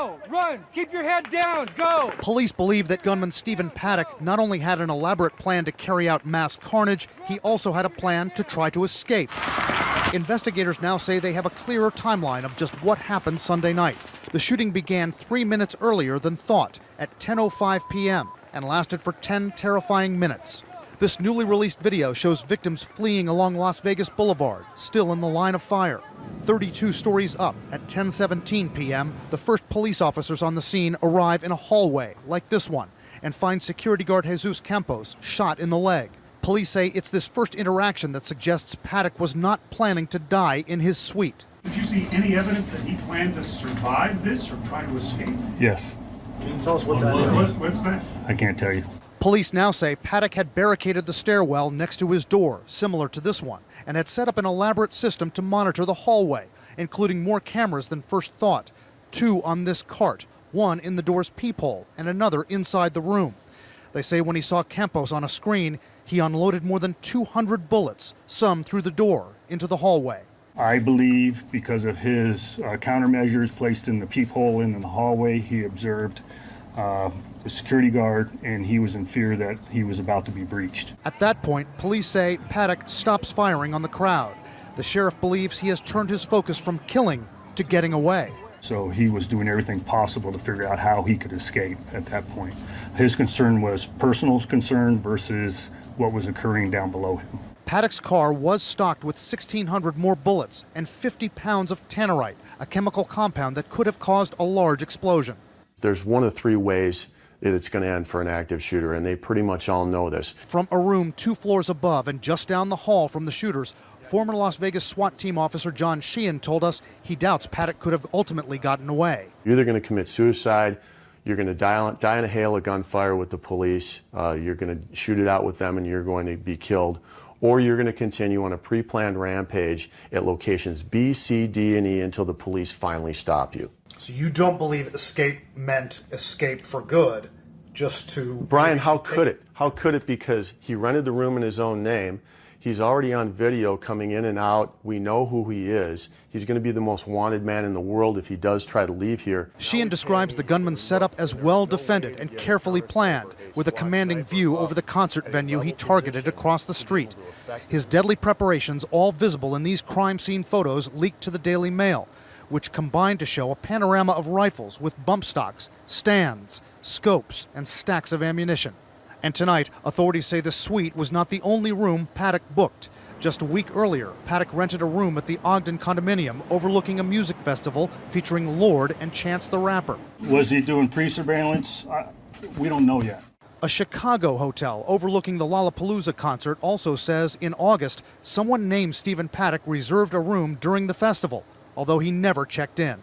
Go! Run! Keep your head down! Go! Police believe that gunman Stephen Paddock not only had an elaborate plan to carry out mass carnage, he also had a plan to try to escape. Investigators now say they have a clearer timeline of just what happened Sunday night. The shooting began 3 minutes earlier than thought, at 10:05 p.m., and lasted for 10 terrifying minutes. This newly released video shows victims fleeing along Las Vegas Boulevard, still in the line of fire. 32 stories up, at 10:17 p.m., the first police officers on the scene arrive in a hallway like this one and find security guard Jesus Campos shot in the leg. Police say it's this first interaction that suggests Paddock was not planning to die in his suite. Did you see any evidence that he planned to survive this or try to escape? Yes. Can you tell us what that is? What's that? I can't tell you. Police now say Paddock had barricaded the stairwell next to his door, similar to this one, and had set up an elaborate system to monitor the hallway, including more cameras than first thought. 2 on this cart, 1 in the door's peephole, and another inside the room. They say when he saw Campos on a screen, he unloaded more than 200 bullets, some through the door, into the hallway. I believe because of his countermeasures placed in the peephole and in the hallway, he observed the security guard, and he was in fear that he was about to be breached. At that point, police say Paddock stops firing on the crowd. The sheriff believes he has turned his focus from killing to getting away. So he was doing everything possible to figure out how he could escape at that point. His concern was personal concern versus what was occurring down below him. Paddock's car was stocked with 1,600 more bullets and 50 pounds of tannerite, a chemical compound that could have caused a large explosion. There's one of 3 ways that it's going to end for an active shooter, and they pretty much all know this. From a room 2 floors above and just down the hall from the shooters, former Las Vegas SWAT team officer John Sheehan told us he doubts Paddock could have ultimately gotten away. You're either going to commit suicide, you're going to die in a hail of gunfire with the police, you're going to shoot it out with them and you're going to be killed, or you're going to continue on a pre-planned rampage at locations B, C, D, and E until the police finally stop you. So you don't believe escape meant escape for good, just to... Brian, how could it? How could it? Because he rented the room in his own name. He's already on video coming in and out. We know who he is. He's going to be the most wanted man in the world if he does try to leave here. Sheehan describes the gunman's setup as well defended and carefully planned, with a commanding view over the concert venue he targeted across the street. His deadly preparations all visible in these crime scene photos leaked to the Daily Mail, which combined to show a panorama of rifles with bump stocks, stands, scopes, and stacks of ammunition. And tonight, authorities say the suite was not the only room Paddock booked. Just a week earlier, Paddock rented a room at the Ogden condominium overlooking a music festival featuring Lorde and Chance the Rapper. Was he doing pre-surveillance? We don't know yet. A Chicago hotel overlooking the Lollapalooza concert also says in August, someone named Stephen Paddock reserved a room during the festival, although he never checked in.